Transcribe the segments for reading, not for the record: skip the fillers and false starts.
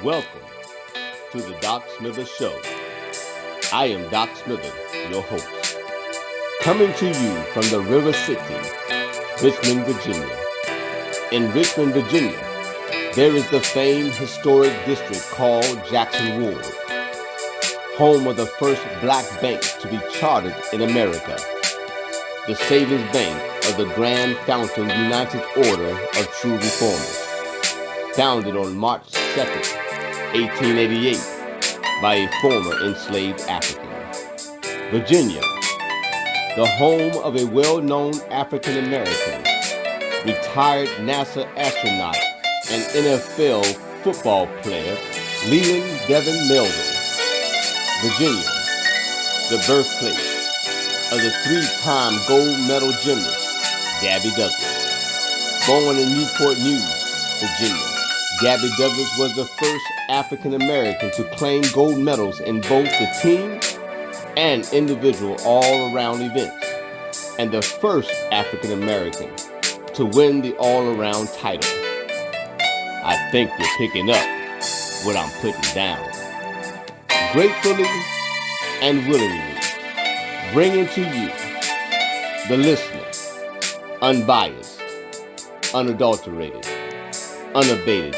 Welcome to the Doc Smithers Show. I am Doc Smithers, your host. Coming to you from the River City, Richmond, Virginia. In Richmond, Virginia, there is the famed historic district called Jackson Ward, home of the first black bank to be chartered in America, the Savings Bank of the Grand Fountain United Order of True Reformers, founded on March 2nd, 1888, by a former enslaved African. Virginia, the home of a well-known African-American, retired NASA astronaut and NFL football player, Leland Devin Melvin. Virginia, the birthplace of the three-time gold medal gymnast, Gabby Douglas. Born in Newport News, Virginia, Gabby Douglas was the first African-American to claim gold medals in both the team and individual all-around events, and the first African-American to win the all-around title. I think you're picking up what I'm putting down. Gratefully and willingly, bringing to you, the listener, unbiased, unadulterated, unabated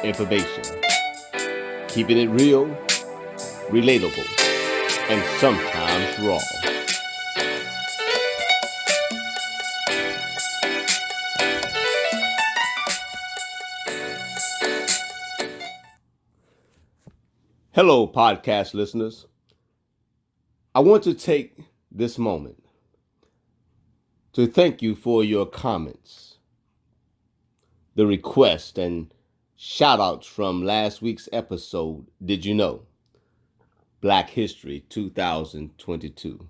information. Keeping it real, relatable, and sometimes raw. Hello, podcast listeners. I want to take this moment to thank you for your comments, the request and shout-outs from last week's episode, Did You Know? Black History 2022.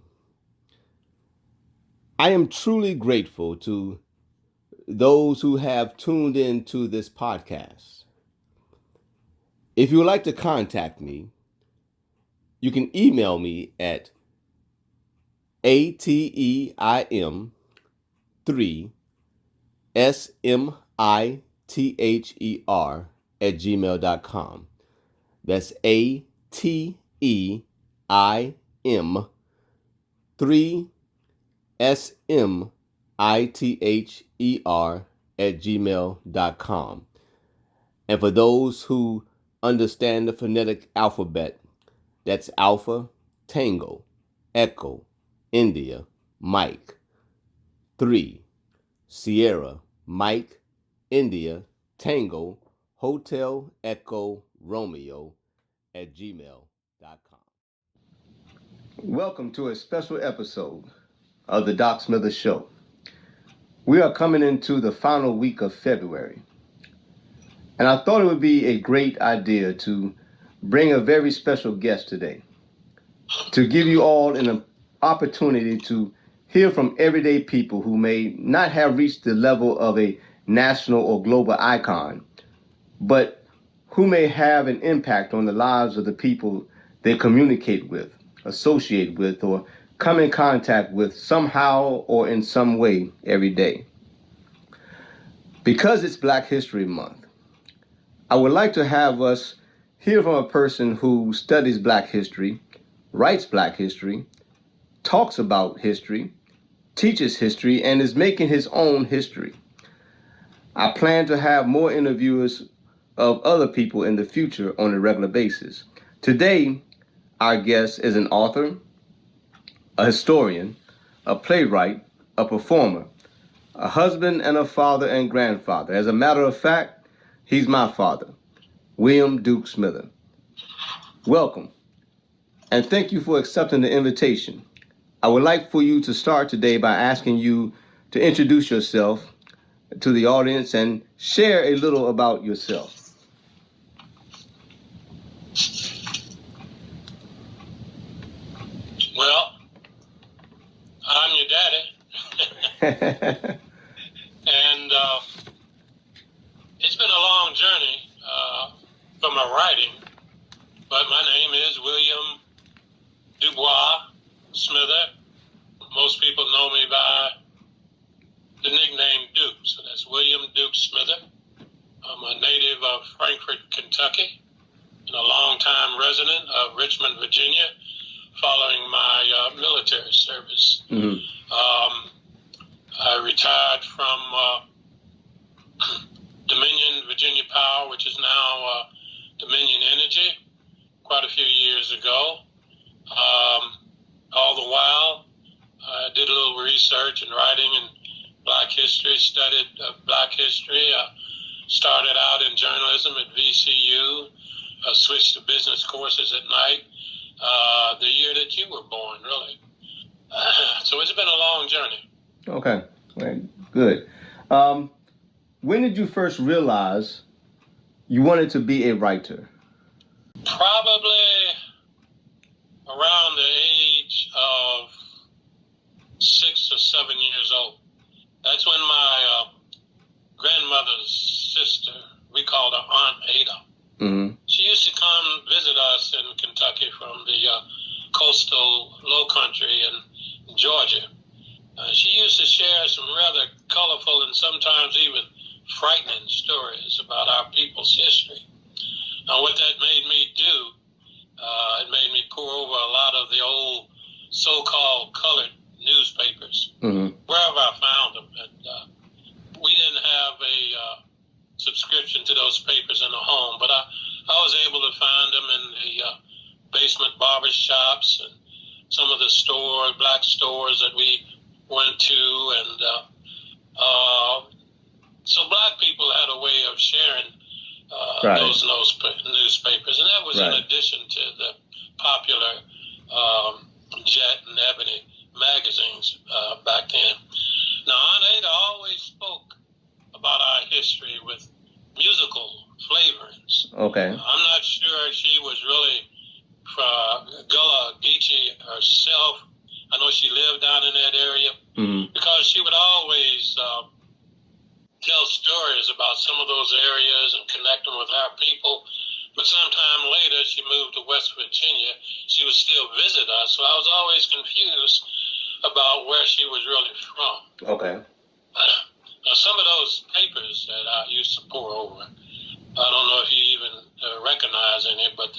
I am truly grateful to those who have tuned in to this podcast. If you would like to contact me, you can email me at ateim3smither@gmail.com. That's ateim3smither@gmail.com. And for those who understand the phonetic alphabet, that's Alpha, Tango, Echo, India, Mike, 3, Sierra, Mike, India, Tango, Hotel, Echo, Romeo, @gmail.com. Welcome to a special episode of the Doc Smithers Show. We are coming into the final week of February, and I thought it would be a great idea to bring a very special guest today to give you all an opportunity to hear from everyday people who may not have reached the level of a national or global icon, but who may have an impact on the lives of the people they communicate with, associate with, or come in contact with somehow or in some way every day. Because it's Black History Month, I would like to have us hear from a person who studies Black history, writes Black history, talks about history, teaches history, and is making his own history. I plan to have more interviews of other people in the future on a regular basis. Today, our guest is an author, a historian, a playwright, a performer, a husband and a father and grandfather. As a matter of fact, he's my father, William Duke Smither. Welcome, and thank you for accepting the invitation. I would like for you to start today by asking you to introduce yourself to the audience and share a little about yourself. Well, I'm your daddy. And it's been a long journey for my writing, but my name is William Dubois Smither. Most people know me by the nickname Duke, so that's William Duke Smither. My Frankfort, Kentucky, and a longtime resident of Richmond, Virginia, following my military service. Mm-hmm. I retired from Dominion Virginia Power, which is now Dominion Energy, quite a few years ago. All the while, I did a little research and writing in Black history, studied Black history, started out in journalism at VCU, switched to business courses at night, the year that you were born, really. So it's been a long journey. Okay, right. Good. When did you first realize you wanted to be a writer? Probably around the age of 6 or 7 years old. That's when my grandmother's sister, we called her Aunt Ada. Mm-hmm. She used to come visit us in Kentucky from the coastal low country in Georgia. She used to share some rather colorful and sometimes even frightening stories about our people's history. Now, what that made me do, it made me pore over a lot of the old so-called colored newspapers, Mm-hmm. wherever I found them. And we didn't have a subscription to those papers in the home, but I was able to find them in the basement barber shops and some of the black stores that we went to. And so black people had a way of sharing Right. those newspapers, and that was Right. in addition to the popular Jet and Ebony magazines back then. Now, Aunt Ada always spoke about our history with musical flavorings. Okay. I'm not sure she was really Gullah Geechee herself. I know she lived down in that area, Mm-hmm. because she would always tell stories about some of those areas and connect them with our people. But sometime later, she moved to West Virginia. She would still visit us, so I was always confused about where she was really from. Okay. Now, some of those papers that I used to pore over, I don't know if you even recognize any, but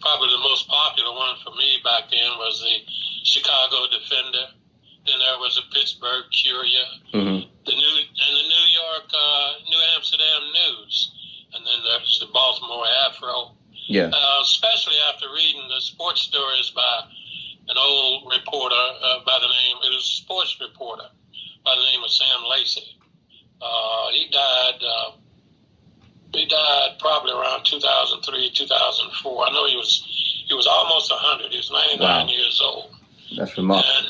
probably the most popular one for me back then was the Chicago Defender. Then there was the Pittsburgh Courier, Mm-hmm. the New York, New Amsterdam News, and then there's the Baltimore Afro. Yeah. Especially after reading the sports stories by an old reporter it was a sports reporter by the name of Sam Lacey. He died probably around 2003, 2004. I know he was almost 100. He was 99 Wow. years old. That's remarkable. And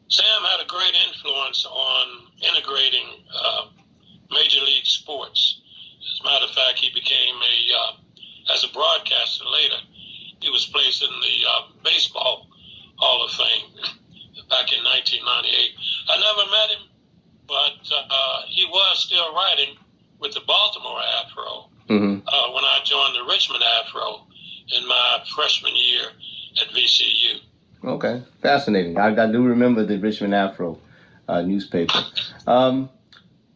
Sam had a great influence on integrating Major League sports. As a matter of fact, he became as a broadcaster later, he was placed in the Baseball Hall of Fame back in 1998. I never met him, but he was still writing with the Baltimore Afro Mm-hmm. when I joined the Richmond Afro in my freshman year at VCU. Okay, fascinating. I do remember the Richmond Afro newspaper.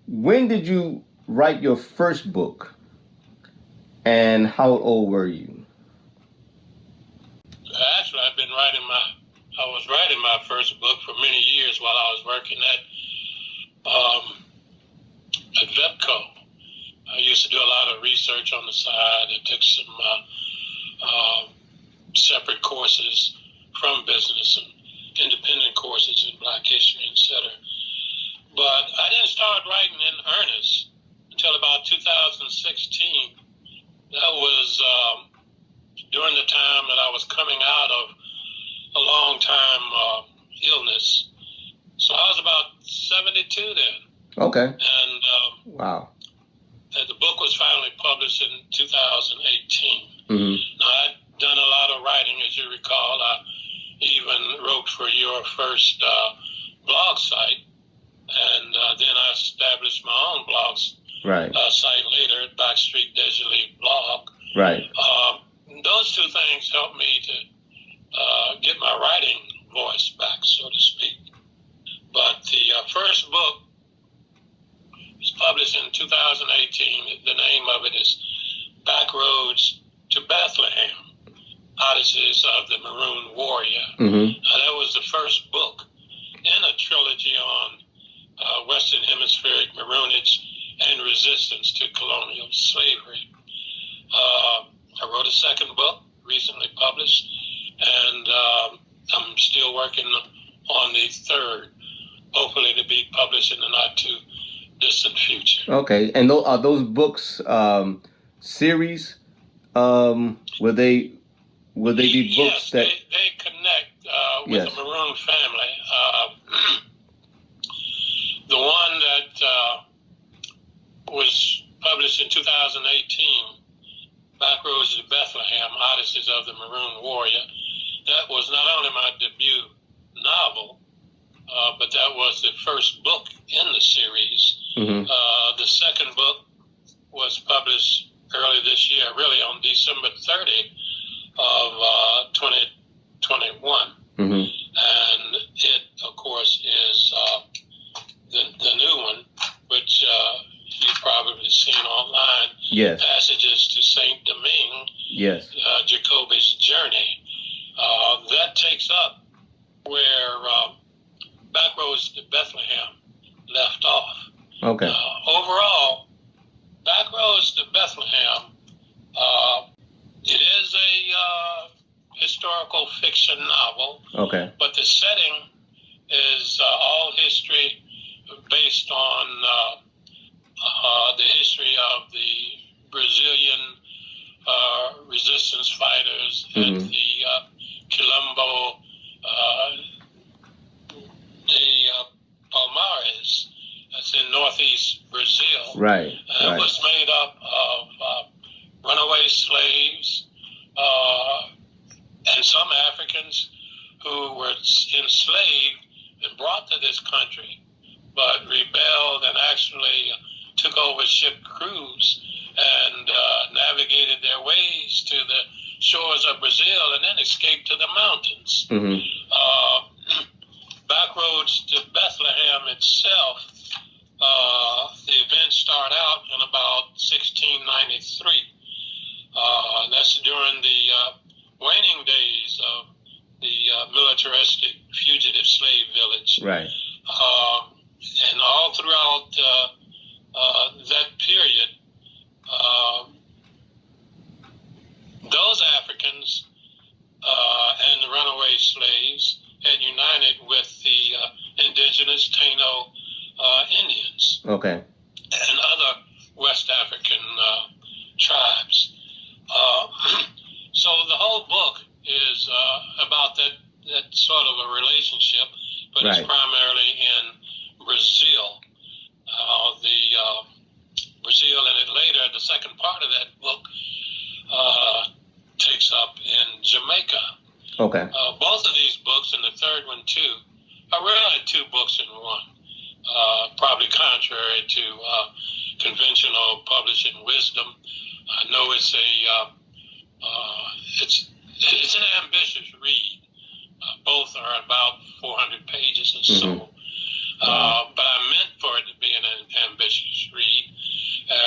When did you write your first book, and how old were you? Actually, I was writing my first book for many years while I was working at VEPCO. I used to do a lot of research on the side. I took some separate courses from business and independent courses in Black history, etc. But I didn't start writing in earnest until about 2016. That was during the time that I was coming out of a long time illness. So I was about 72 then. Okay. And Wow. the book was finally published in 2018. Mm-hmm. Now, I'd done a lot of writing, as you recall. I even wrote for your first blog site, and then I established my own blog Right. site later at Backstreet Digitally Blog. Right. Those two things helped me to get my writing voice back, so to speak. But the first book published in 2018. The name of it is Backroads to Bethlehem, Odysseys of the Maroon Warrior. That was the first book in a trilogy on Western Hemispheric maroonage and resistance to colonial slavery. I wrote a second book, recently published, and I'm still working on the third, hopefully to be published in the not too distant future. Okay, and are those books series? Will they be books yes, they connect with the Maroon family. The one that was published in 2018, Backroads to Bethlehem, Odysseys of the Maroon Warrior, that was not only my debut novel, but that was the first book in the series. The second book was published early this year, really on December 30th of 2021. And it, of course, is the new one, which you've probably seen online. Yes. Passages to Saint Domingue. Yes. Jacoby's Journey. That takes up where Backroads to Bethlehem left off. Okay. Overall, Backroads to Bethlehem, it is a historical fiction novel. Okay. But the setting is all history based on the history of the Brazilian resistance fighters at the Quilombo de Palmares. That's in northeast Brazil. Right. It was made up of runaway slaves and some Africans who were enslaved and brought to this country, but rebelled and actually took over ship crews and navigated their ways to the shores of Brazil and then escaped to the mountains. Backroads to Bethlehem itself, the events start out in about 1693. That's during the waning days of the militaristic fugitive slave village. Right. And all throughout that period, those Africans and the runaway slaves had united with the indigenous Taino Indians. Okay. And other West African tribes. So the whole book is about that sort of a relationship, but it's primarily in Brazil. Brazil, and then later, the second part of that book takes up in Jamaica. Okay. Both of these books, and the third one too, are really two books in one. Probably contrary to conventional publishing wisdom. I know it's an ambitious read. Both are about 400 pages or so. But I meant for it to be an ambitious read.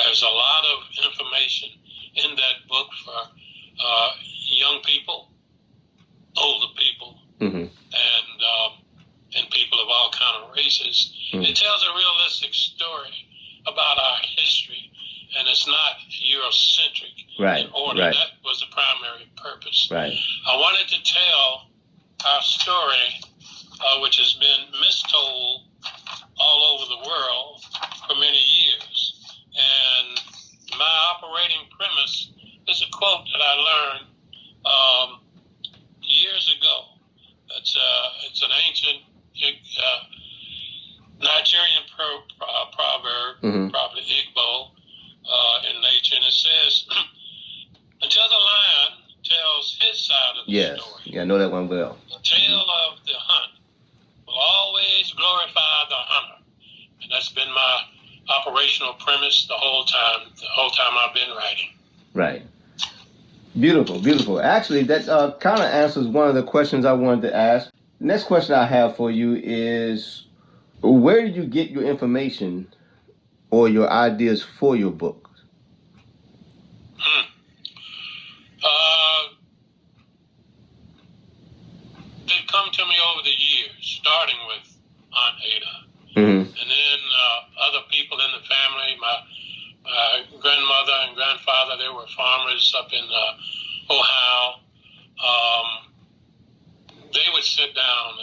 There's a lot of information in that book for young people, older people, and people of all kind of races. It tells a realistic story about our history, and it's not Eurocentric in order. That was the primary purpose. Right. I wanted to tell our story, which has been mistold all over the world for many years. And my operating premise is a quote that I learned years ago. It's an ancient Nigerian proverb, probably Igbo in nature, and it says, until the lion tells his side of the story. Yeah, I know that one well. The tale of the hunt will always glorify the hunter. And that's been my operational premise the whole time I've been writing. Right. Beautiful, beautiful. Actually, that kind of answers one of the questions I wanted to ask. The next question I have for you is, where did you get your information or your ideas for your books? They've come to me over the years, starting with Aunt Ada. Mm-hmm. And then other people in the family, my grandmother and grandfather, they were farmers up in Ohio. They would sit down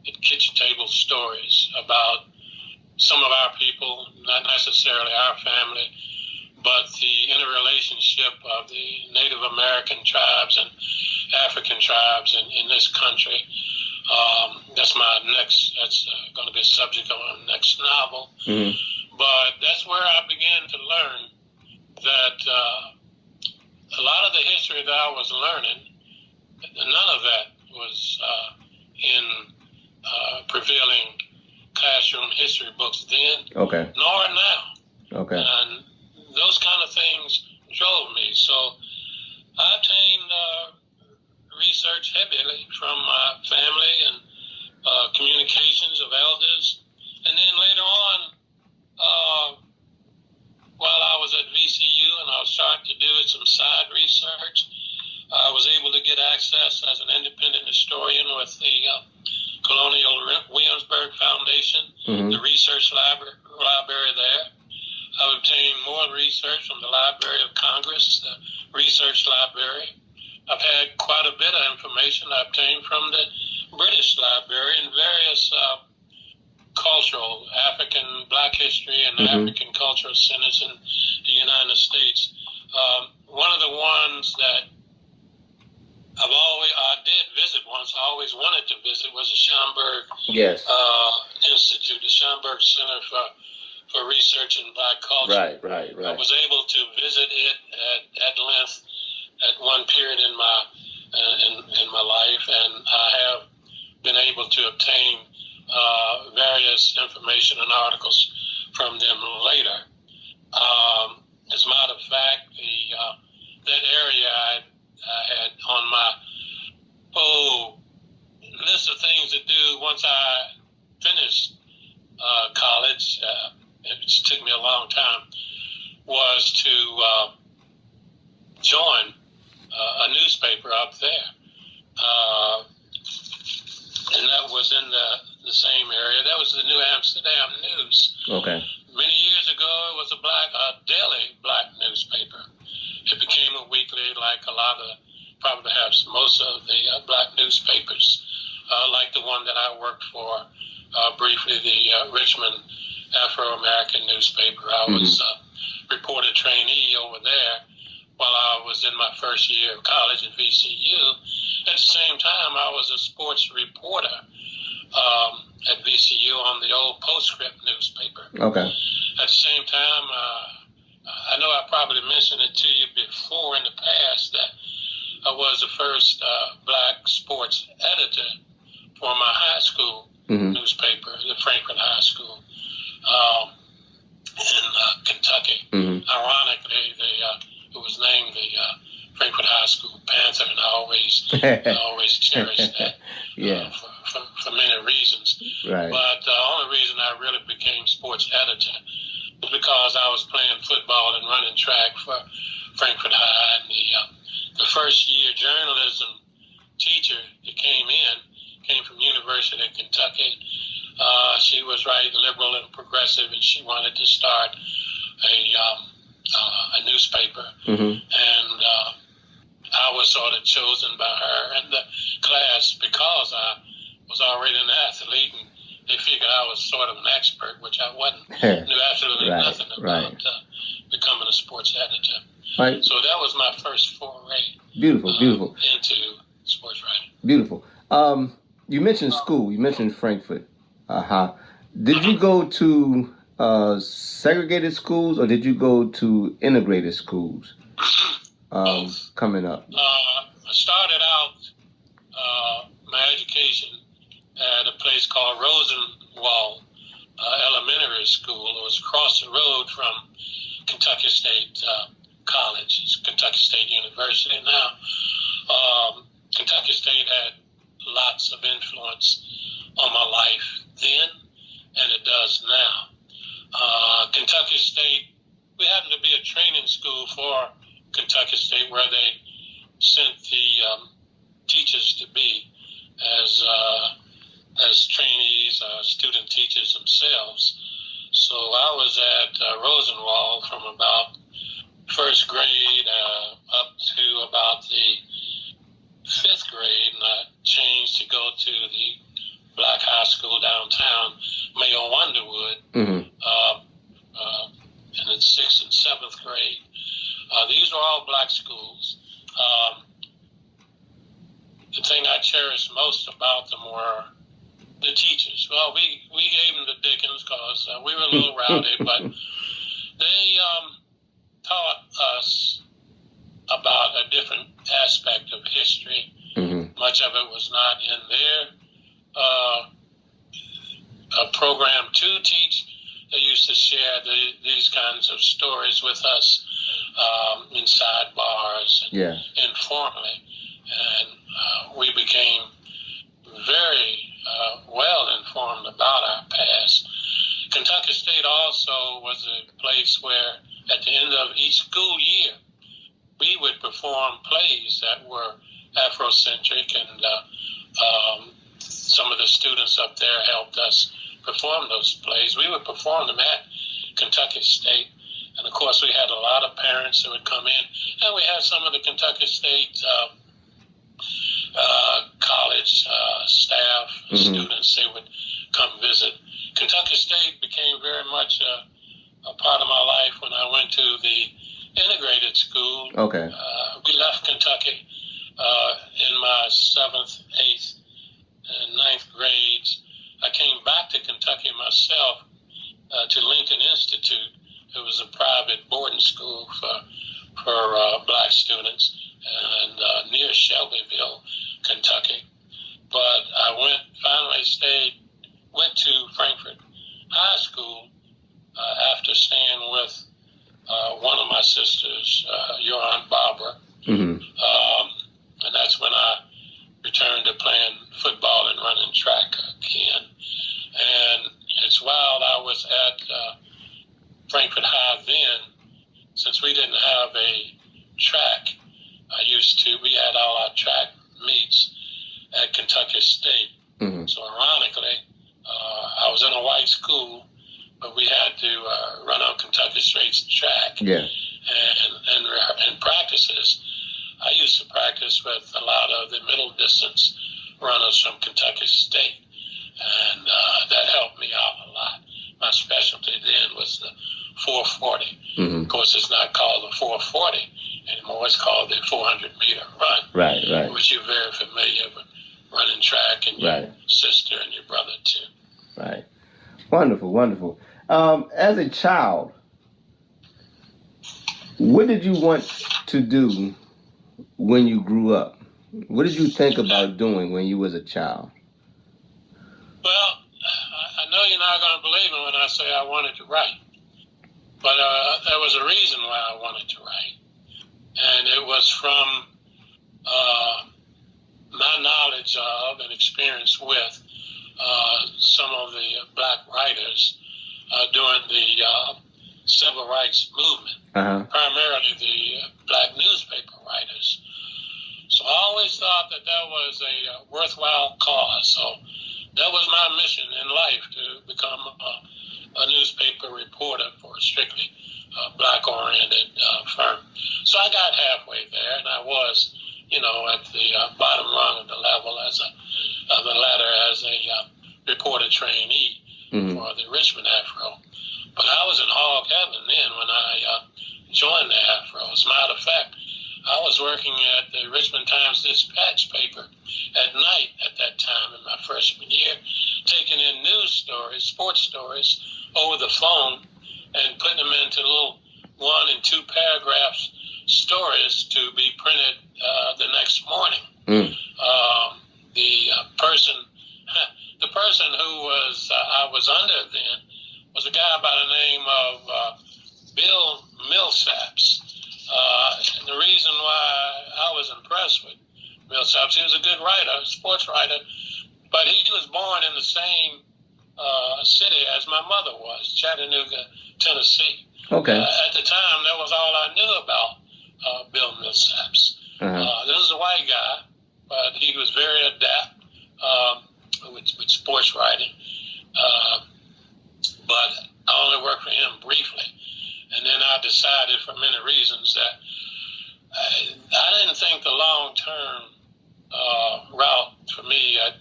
at kitchen table stories about some of our people, not necessarily our family, but the interrelationship of the Native American tribes and African tribes in this country. That's going to be a subject of my next novel. Mm-hmm. But that's where I began to learn that a lot of the history that I was learning, none of that was in prevailing classroom history books then, okay, nor now. Okay. And those kind of things drove me. So I obtained research heavily from my family and communications of elders. And then later on, while I was at VCU and I was starting to do some side research, I was able to get access as an independent historian with the Colonial Williamsburg Foundation, mm-hmm. the research library there. I've obtained more research from the Library of Congress, the research library. I've had quite a bit of information I obtained from the British Library and various cultural, African Black history and mm-hmm. African cultural centers in the United States. One of the ones that I did visit once, I always wanted to visit, was the Schomburg Institute, the Schomburg Center for Research in Black Culture. Right. I was able to visit it at length at one period in my life, and I have been able to obtain various information and articles from them later. As a matter of fact, that area I had on my list of things to do once I finished college. It took me a long time, was to join a newspaper up there. And that was in the same area. That was the New Amsterdam News. Okay. Many years ago, it was a daily black newspaper. It became a weekly, like a lot of, probably perhaps most of the black newspapers, like the one that I worked for briefly, the Richmond Afro-American newspaper. I mm-hmm. was reporter trainee over there while I was in my first year of college at VCU. At the same time, I was a sports reporter at VCU on the old Postscript newspaper. Okay. At the same time, I know I probably mentioned it to you before in the past that I was the first black sports editor for my high school mm-hmm. newspaper, the Frankfurt High School in Kentucky. Mm-hmm. Ironically, it was named the Frankfurt High School Panther, and I always cherished that for many reasons. Right. But the only reason I really became sports editor was because I was playing football and running track for Frankfurt High, and the first year journalism teacher that came from University of Kentucky. She was right, liberal and progressive, and she wanted to start a newspaper. Mm-hmm. And I was sort of chosen by her and the class because I was already an athlete, and they figured I was sort of an expert, which I wasn't. Knew absolutely nothing about becoming a sports editor. Right. So that was my first foray. Beautiful. Into sports writing. Beautiful. You mentioned school. You mentioned Frankfurt. Did you go to segregated schools, or did you go to integrated schools coming up? I started out my education at a place called Rosenwald Elementary School. It was across the road from Kentucky State College. It's Kentucky State University now. Kentucky State had lots of influence on my life then, and it does now. Kentucky State, we happened to be a training school for Kentucky State where they sent the teachers to be as trainees, student teachers themselves. So I was at Rosenwald from about first grade up to about the fifth grade, and I changed to go to the black high school downtown, Mayo Underwood, in the sixth and seventh grade. These were all black schools. The thing I cherished most about them were the teachers. Well, we gave them the Dickens because we were a little rowdy, but they taught us about a different aspect of history. Much of it was not in their program to teach. They used to share these kinds of stories with us in sidebars and informally. And we became very well informed about our past. Kentucky State also was a place where at the end of each school year, we would perform plays that were Afrocentric, and some of the students up there helped us perform those plays. We would perform them at Kentucky State, and of course we had a lot of parents that would come in, and we had some of the Kentucky State college staff, students. They would come visit. Kentucky State became very much a part of my life when I went to the integrated school. Okay. We left Kentucky in my 7th, 8th, and 9th grades. I came back to Kentucky myself to Lincoln Institute. It was a private boarding school for black students, and near Shelbyville, Kentucky. But I went to Frankfort High School after staying with one of my sisters, your Aunt Barbara. And that's when I returned to playing football and running track again. And it's while I was at Frankfort High then, since we didn't have a track, we had all our track meets at Kentucky State. So ironically, I was in a white school, but we had to run on Kentucky State's track. And practices. I used to practice with a lot of the middle distance runners from Kentucky State, and that helped me out a lot. My specialty then was the 440. Of course, it's not called the 440 anymore. It's called the 400-meter run. Right. Which you're very familiar with running track, and your sister and your brother too. Right. Wonderful. As a child, what did you want to do when you grew up? What did you think about doing when you was a child? Well, I know you're not going to believe me when I say I wanted to write. But there was a reason why I wanted to write. And it was from my knowledge of and experience with some of the black writers during the civil rights movement, primarily the black newspaper writers. So I always thought that was a worthwhile cause. So that was my mission in life, to become a newspaper reporter for a strictly black-oriented firm. So I got halfway there, and I was, at the bottom rung of the ladder as a reporter trainee for the Richmond Afro. But I was in hog heaven then when I joined the Afro. As a matter of fact, I was working at the Richmond Times-Dispatch paper at night at that time in my freshman year, taking in news stories, sports stories, over the phone and putting them into little 1 and 2 paragraphs stories to be printed the next morning. The person who I was under then was a guy by the name of Bill Millsaps. And the reason why I was impressed with Millsaps, he was a good writer, sports writer, but he was born in the same city as my mother was, Chattanooga, Tennessee. Okay. At the time, that was all I knew about Bill Millsaps. This is a white guy, but he was very adept with sports writing. But I only worked for him briefly. And then I decided, for many reasons, that I didn't think the long-term route for me at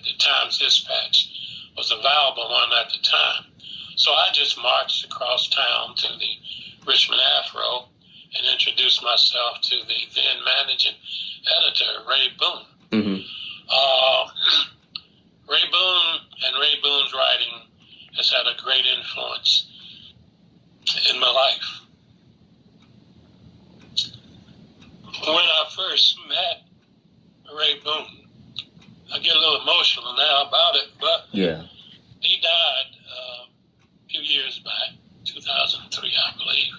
the Times-Dispatch was a viable one at the time. So I just marched across town to the Richmond Afro and introduced myself to the then managing editor, Ray Boone. Mm-hmm. Ray Boone and Ray Boone's writing has had a great influence in my life. When I first met Ray Boone, I get a little emotional now about it, but yeah, he died a few years back, 2003, I believe.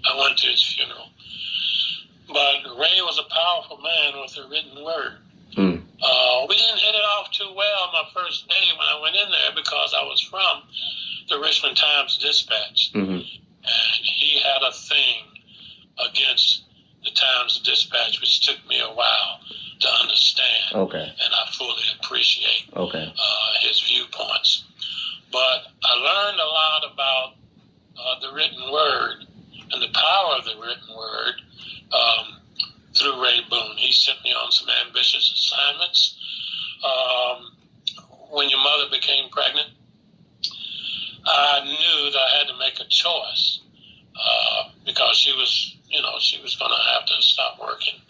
I went to his funeral. But Ray was a powerful man with a written word. We didn't hit it off too well my first day when I went in there because I was from the Richmond Times-Dispatch. Mm-hmm. And he had a thing against the Times-Dispatch, which took me a while to understand. Okay. And I fully appreciate his viewpoints. But I learned a lot about the written word and the power of the written word through Ray Boone. He sent me on some ambitious assignments. When your mother became pregnant, I knew that I had to make a choice because she was going to have to stop working.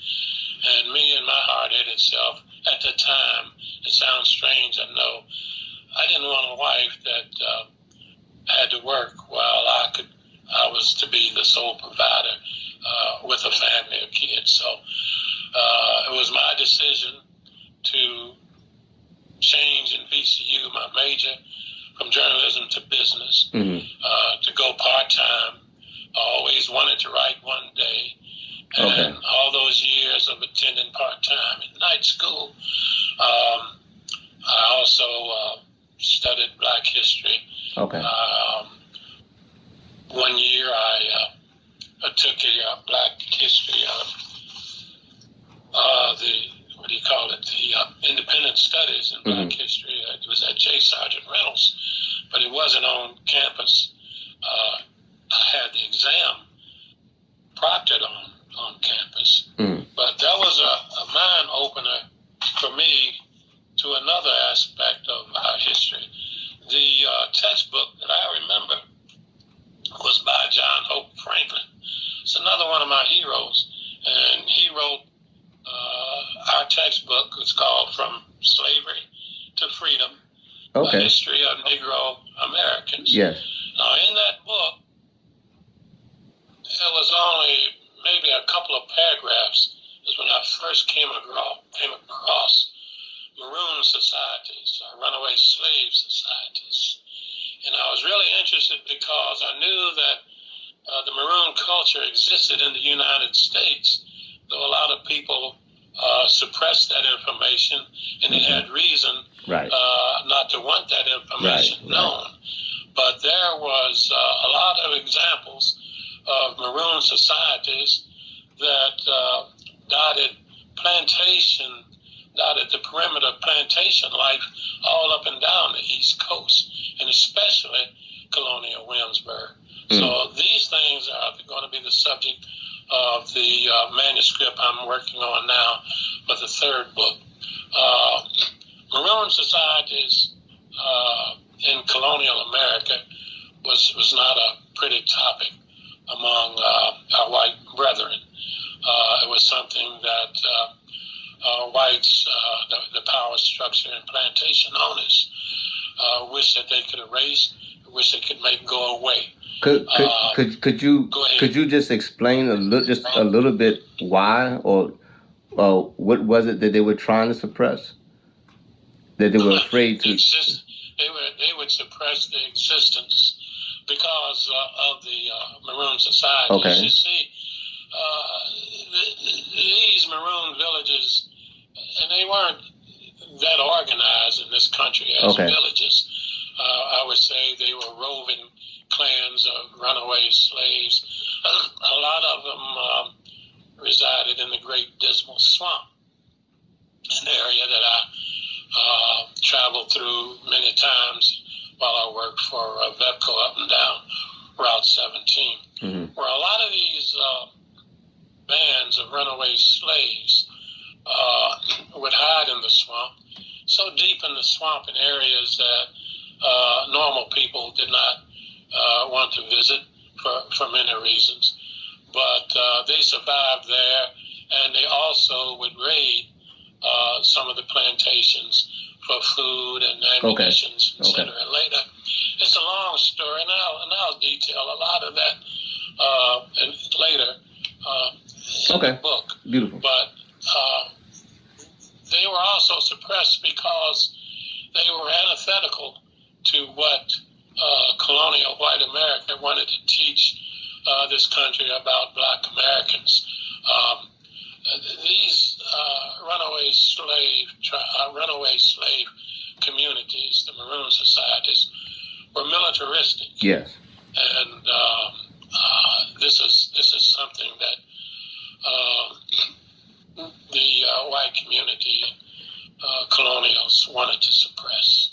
And me and my heart hit itself at the time. It sounds strange, I know. I didn't want a wife that had to work while I was to be the sole provider with a family of kids. So it was my decision to change in VCU, my major, from journalism to business, to go part-time. I always wanted to write one day. And all those years of attending part-time in night school, I also studied Black history. One year I took a Black history, the independent studies in Black history. It was at J. Sargent Reynolds, but it wasn't on campus. I had the exam proctored on campus. But that was a mind opener for me to another aspect of our history. The textbook that I remember was by John Hope Franklin. It's another one of my heroes. And he wrote our textbook. It's called From Slavery to Freedom, A History of Negro Americans. Yes. Now, in that book, it was only maybe a couple of paragraphs is when I first came across Maroon societies, runaway slave societies. And I was really interested because I knew that the Maroon culture existed in the United States, though a lot of people suppressed that information, and they had reason not to want that information known. But there was a lot of examples of Maroon societies that dotted the perimeter of plantation life all up and down the East Coast, and especially Colonial Williamsburg. So these things are going to be the subject of the manuscript I'm working on now for the third book. Maroon societies in colonial America was not a pretty topic among our white brethren. It was something that whites, the power structure and plantation owners, wish that they could erase, wish they could make go away. Could you just explain a little bit why or what was it that they were trying to suppress? That they were afraid to. They would suppress the existence because of the Maroon societies. You see, these Maroon villages, and they weren't that organized in this country as villages. I would say they were roving clans of runaway slaves. A lot of them resided in the Great Dismal Swamp, an area that I traveled through many times while I worked for VEPCO up and down Route 17, where a lot of these bands of runaway slaves would hide in the swamp, so deep in the swamp in areas that normal people did not want to visit for many reasons. But they survived there, and they also would raid some of the plantations for food and ammunition, etc. Later, it's a long story, and I'll detail a lot of that and later in the book. Beautiful. But they were also suppressed because they were antithetical to what colonial white America wanted to teach this country about Black Americans. These runaway slave communities, the Maroon societies, were militaristic. Yes. And this is something that the white community colonials wanted to suppress.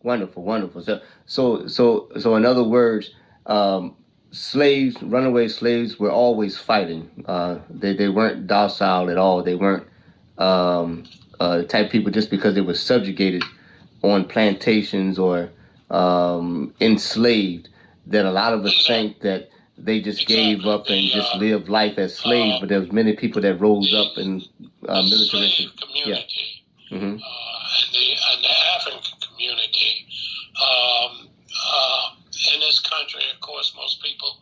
Wonderful. So in other words, slaves, runaway slaves, were always fighting. They weren't docile at all. They weren't the type of people just because they were subjugated on plantations or enslaved, that a lot of us think that they just gave up and just lived life as slaves. But there was many people that rose up in militaristic community, and the African community. In this country, of course, most people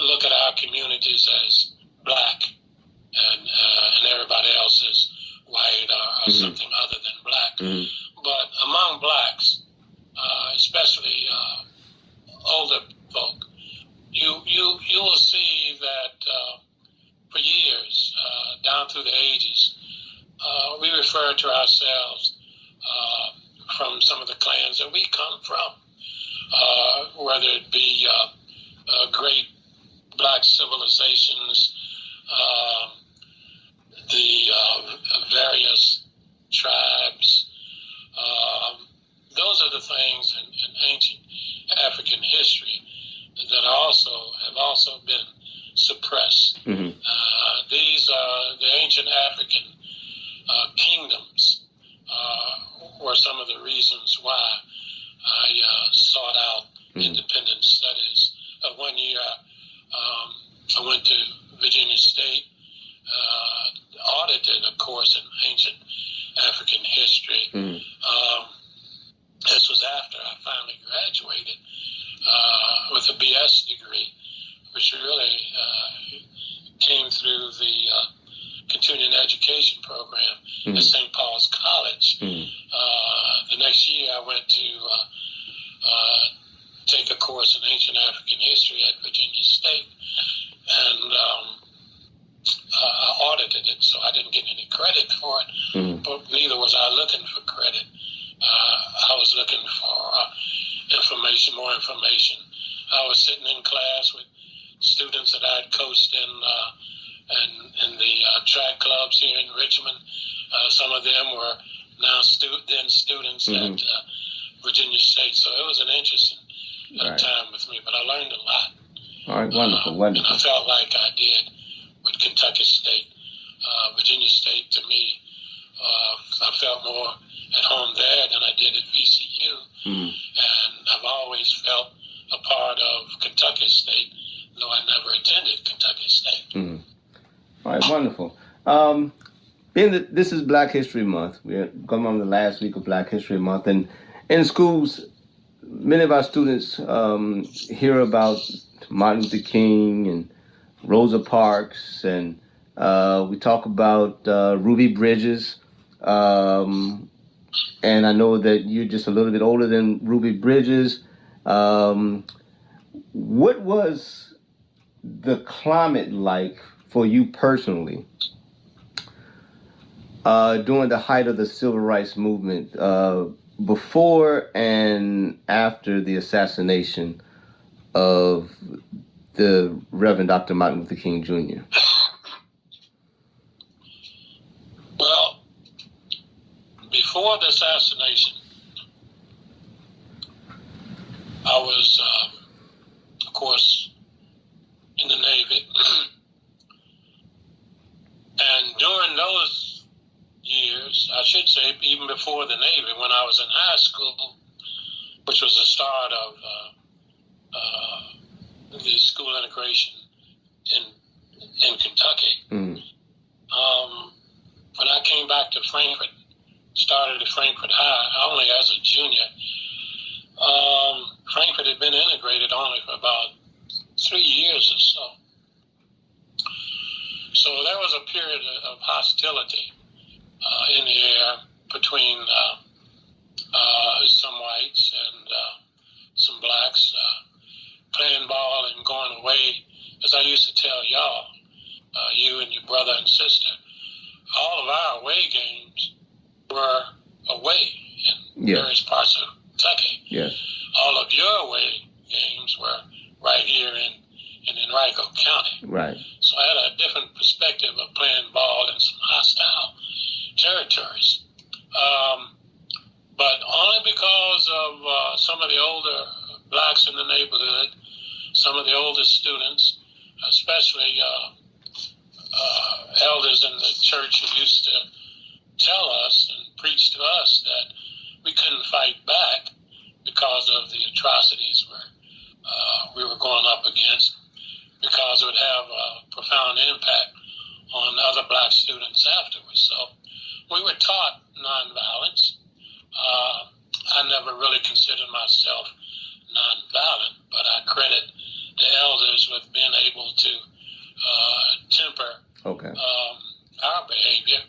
look at our communities as Black, and everybody else is white or something other than Black. But among Blacks, especially older folk, you will see that for years, down through the ages, we refer to ourselves from some of the clans that we come from, whether it be great Black civilizations, the various tribes. Those are the things in ancient African history that have also been suppressed. These are the ancient African kingdoms were some of the reasons why I sought out independent studies. One year, I went to Virginia State, audited a course in ancient African history. This was after I finally graduated with a BS degree, which really came through the continuing education program at St. Paul's College. The next year, I went to take a course in ancient African history at Virginia State, and I audited it, so I didn't get any credit for it, but neither was I looking for credit. I was looking for more information. I was sitting in class with students that I had coached in the track clubs here in Richmond. Some of them were now then students at Virginia State, so it was an interesting time with me, but I learned a lot. All right, wonderful. And I felt like I did with Kentucky State. Virginia State, to me, I felt more at home there than I did at VCU. And I've always felt a part of Kentucky State, though I never attended Kentucky State. All right, wonderful. Being that this is Black History Month, we're going on the last week of Black History Month, and in schools, many of our students hear about Martin Luther King and Rosa Parks, and we talk about Ruby Bridges, and I know that you're just a little bit older than Ruby Bridges. What was the climate like for you personally during the height of the civil rights movement, before and after the assassination of the Reverend Dr. Martin Luther King Jr.? Well, before the assassination, I was, of course, in the Navy. And during those years, I should say, even before the Navy, when I was in high school, which was the start of the school integration in Kentucky. When I came back to Frankfort, started at Frankfort High, only as a junior. Frankfort had been integrated only for about 3 years or so. So there was a period of hostility in the air between some whites and some blacks playing ball and going away. As I used to tell y'all, you and your brother and sister, all of our away games were away in various parts of Kentucky. Yes. All of your away games were right here in Henrico County. Right. So I had a different perspective of playing ball in some hostile territories. But only because of some of the older blacks in the neighborhood, some of the older students, especially elders in the church who used to tell us and preach to us that we couldn't fight back because of the atrocities we were going up against, because it would have a profound impact on other black students afterwards. So we were taught nonviolence. I never really considered myself nonviolent, but I credit the elders with being able to temper our behavior.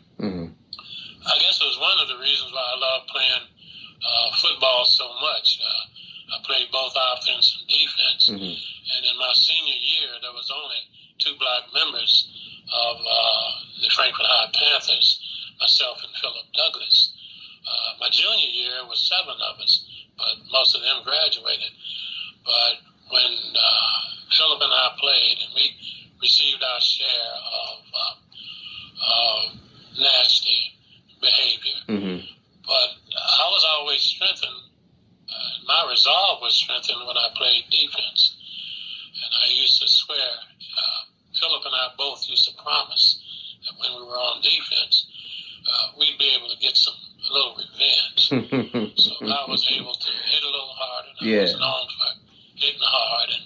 I guess it was one of the reasons why I love playing football so much. I played both offense and defense. And in my senior year, there was only 2 black members of the Frankfort High Panthers, myself and Philip Douglas. My junior year was 7 of us, but most of them graduated. But when Philip and I played, and we received our share of nasty behavior, but I was always strengthened. My resolve was strengthened when I played defense. And I used to swear, Philip and I both used to promise that when we were on defense, we'd be able to get a little revenge. So I was able to hit a little hard, and I was known for hitting hard. And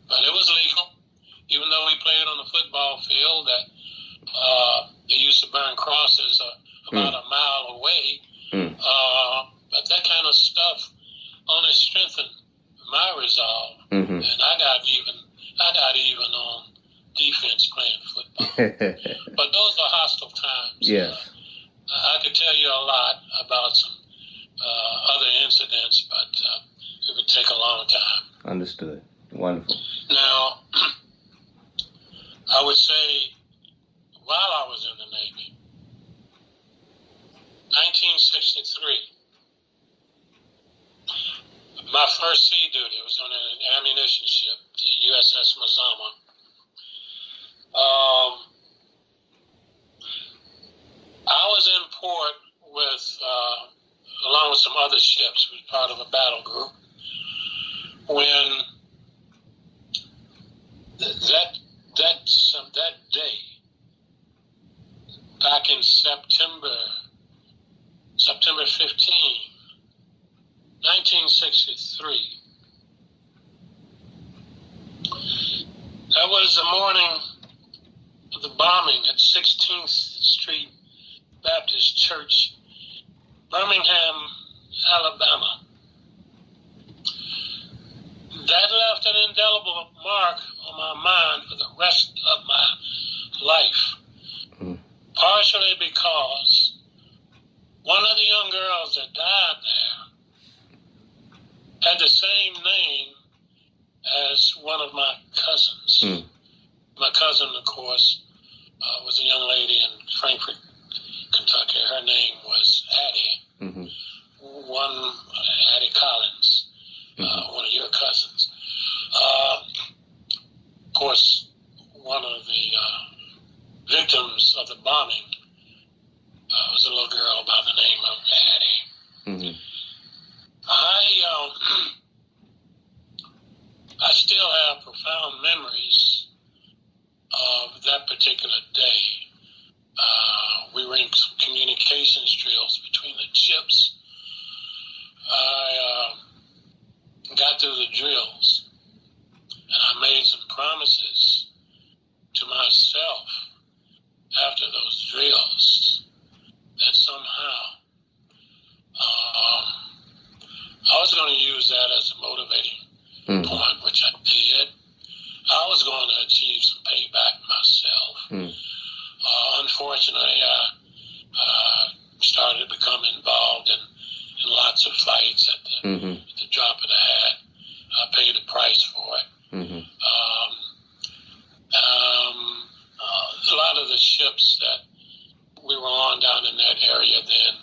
but it was legal, even though we played on the football field that they used to burn crosses about a mile away. But that kind of stuff only strengthened my resolve, and I got even on defense playing football. But those are hostile times. Yes. I could tell you a lot about some other incidents, but it would take a long time. Understood. Wonderful. Now, I would say while I was in the Navy, 1963, my first sea duty was on an ammunition ship, the USS Mazama. I was in port with, along with some other ships, we were part of a battle group, when that day, back in September 15, 1963. That was the morning of the bombing at 16th Street Baptist Church, Birmingham, Alabama. That left an indelible mark on my mind for the rest of my life, partially because one of the young girls that died there had the same name as one of my cousins. My cousin, of course, was a young lady in Frankfort, Kentucky. Her name was Addie. one Addie Collins, one of your cousins. Of course, one of the victims of the bombing was a little girl by the name of Addie. I still have profound memories of that particular day. We were in some communications drills between the ships. I got through the drills, and I made some promises to myself after those drills that somehow I was going to use that as a motivating point, which I did. I was going to achieve some payback myself. Unfortunately, I started to become involved in lots of fights at the drop of the hat. I paid the price for it. A lot of the ships that we were on down in that area then,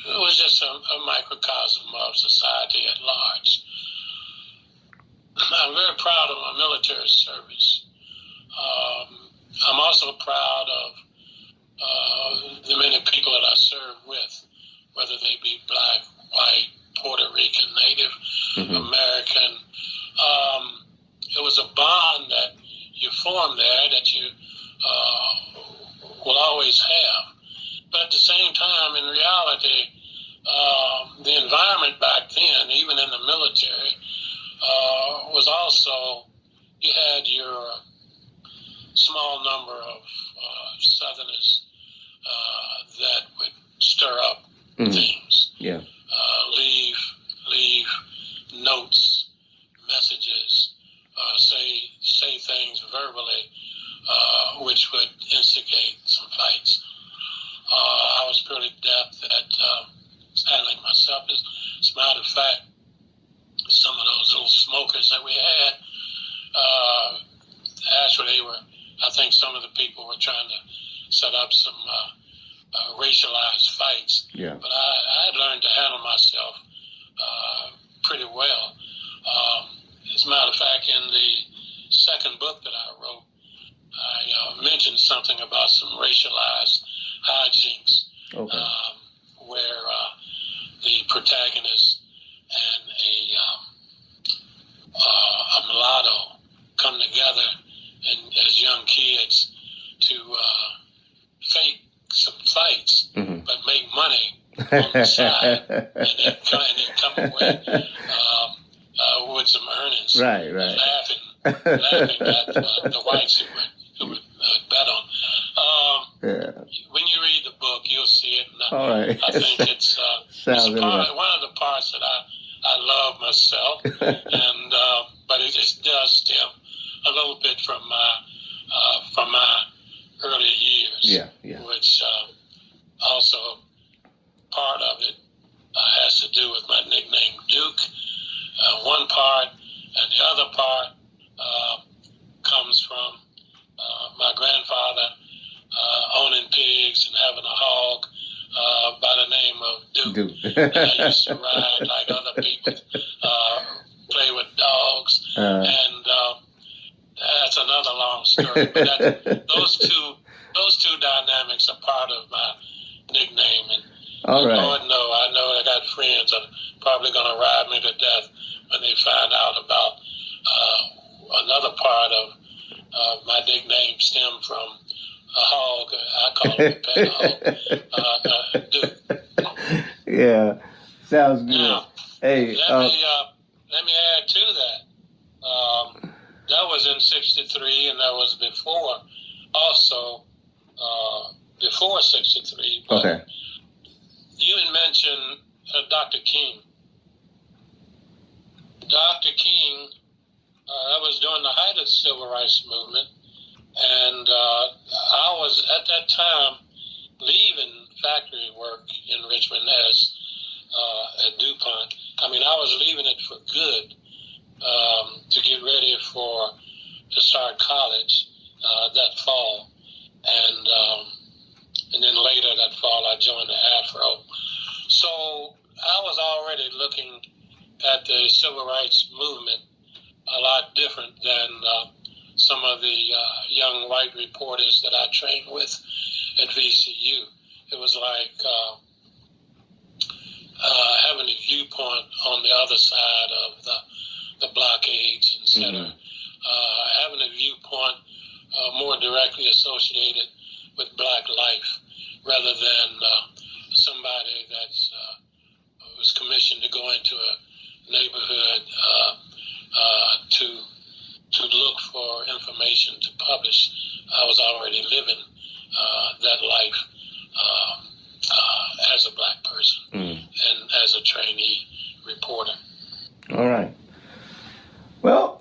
it was just a microcosm of society at large. I'm very proud of my military service. I'm also proud of the many people that I served with, whether they be black, white, Puerto Rican, Native American. It was a bond that you form there that you will always have. But at the same time, in reality, the environment back then, even in the military, was also, you had your small number of Southerners that would stir up things. Yeah. Leave notes, messages, say things verbally, which would instigate some fights. I was pretty adept at handling myself. As a matter of fact, some of those little smokers that we had, actually I think some of the people were trying to set up some racialized fights. Yeah. But I had learned to handle myself pretty well. As a matter of fact, in the second book that I wrote, I mentioned something about some racialized hijinks, where the protagonist and a mulatto come together and as young kids to fake some fights, but make money on the side, and then come away with some earnings. Right. Laughing at the whites who would bet on. When you read the book, you'll see it. And All right. I think it's one of the parts that I love myself, and but it does stem a little bit from my early years. Yeah. Which also part of it has to do with my nickname Duke. One part, and the other part comes from my grandfather owning pigs and having a hog by the name of Duke. I used to ride like other people, play with dogs, and that's another long story. But those two dynamics are part of my nickname. And all right. Lord, I know I got friends that are probably going to ride me to death when they find out about another part of my nickname stem from a hog. I call him a pet hog. Duke. Yeah, sounds good. Now, hey, let me add to that. That was in '63, and that was before, also before '63. Okay. You had mentioned Dr. King. Dr. King, that was during the height of the Civil Rights Movement, and I was at that time leaving factory work in Richmond as at DuPont. I mean, I was leaving it for good to get ready to start college that fall, and then later that fall I joined the Afro. at the civil rights movement a lot different than some of the young white reporters that I trained with at VCU. It was like having a viewpoint on the other side of the blockades, etc. Having a viewpoint more directly associated with black life rather than somebody that's was commissioned to go into a neighborhood to look for information to publish. I was already living that life as a black person and as a trainee reporter. All right. Well,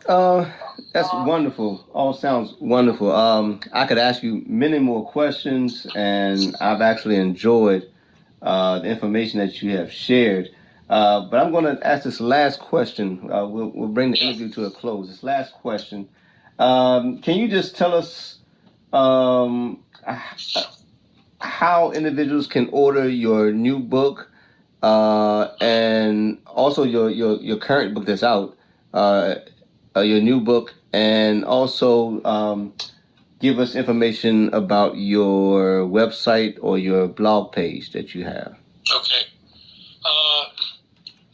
that's wonderful. All sounds wonderful. I could ask you many more questions, and I've actually enjoyed the information that you have shared. But I'm going to ask this last question. We'll bring the interview to a close. This last question. Can you just tell us how individuals can order your new book and also your current book that's out, your new book, and also give us information about your website or your blog page that you have? Okay.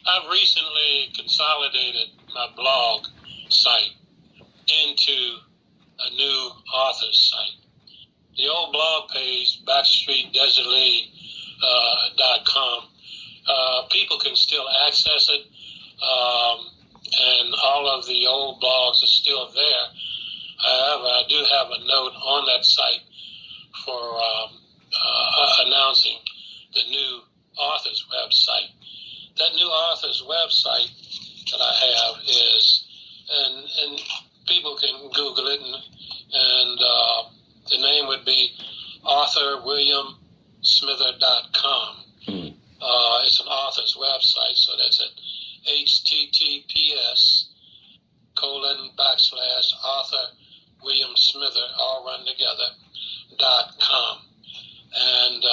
I've recently consolidated my blog site into a new author's site. The old blog page, backstreetdesertlee.com, people can still access it, and all of the old blogs are still there. However, I do have a note on that site for announcing the new author's website. That new author's website that I have is, and people can Google it, and the name would be authorwilliamsmither.com. It's an author's website, so that's at https://authorwilliamsmither, all run together, .com. And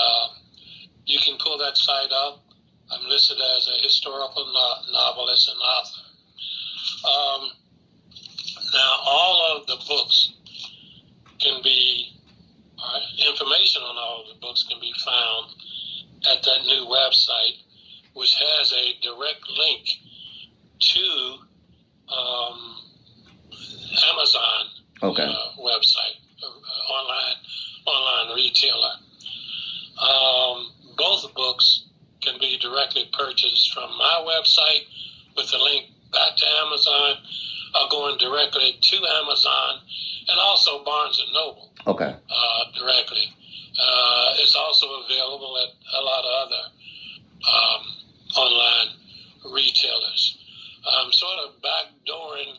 you can pull that site up. I'm listed as a historical novelist and author. Now, all of the books can be, information on all of the books can be found at that new website, which has a direct link to Amazon website, online retailer. Both books can be directly purchased from my website with the link back to Amazon, or going directly to Amazon, and also Barnes & Noble directly. It's also available at a lot of other online retailers. I'm sort of backdooring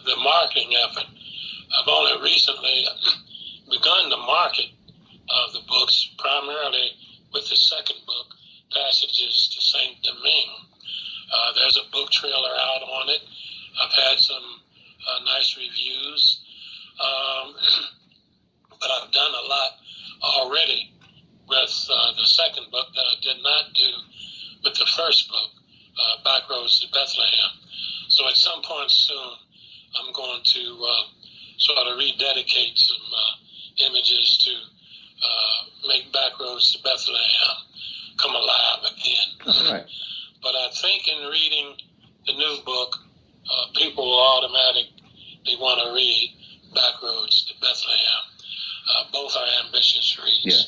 the marketing effort. I've only recently begun to market the books, primarily with the second book, Passages to Saint Domingue. There's a book trailer out on it. I've had some nice reviews, but I've done a lot already with the second book that I did not do with the first book, Backroads to Bethlehem. So at some point soon, I'm going to sort of rededicate some images to make Backroads to Bethlehem come alive again. All right. But I think in reading the new book, people will automatically want to read Backroads to Bethlehem. Both are ambitious reads. Yeah.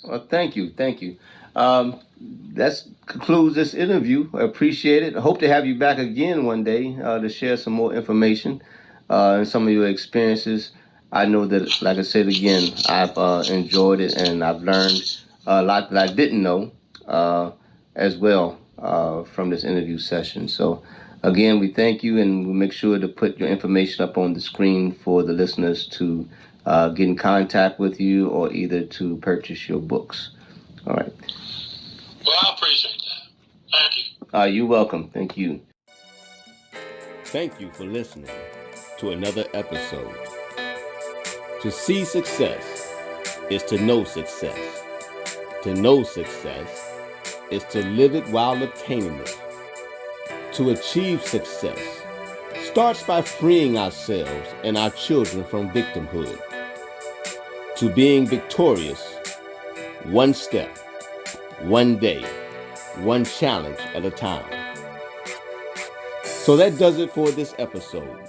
Well, thank you. That concludes this interview. I appreciate it. I hope to have you back again one day to share some more information and some of your experiences. I know that, like I said again, I've enjoyed it, and I've learned a lot that I didn't know as well from this interview session. So again, we thank you, and we'll make sure to put your information up on the screen for the listeners to get in contact with you or either to purchase your books. All right. Well, I appreciate that. Thank you. You're welcome. Thank you. Thank you for listening to another episode. To see success is to know success. To know success is to live it while obtaining it. to achieve success starts by freeing ourselves and our children from victimhood, to being victorious one step, one day, one challenge at a time. So that does it for this episode.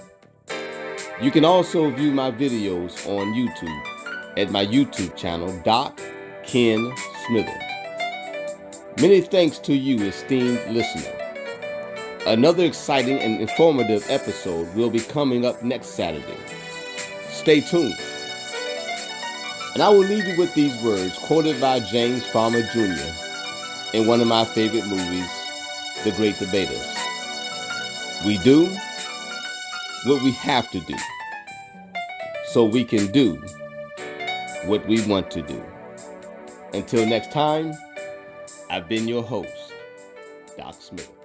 You can also view my videos on YouTube at my YouTube channel, Doc Ken Smither. Many thanks to you, esteemed listener. Another exciting and informative episode will be coming up next Saturday. Stay tuned. And I will leave you with these words quoted by James Farmer Jr. in one of my favorite movies, The Great Debaters. We do what we have to do so we can do what we want to do. Until next time, I've been your host, Doc Smith.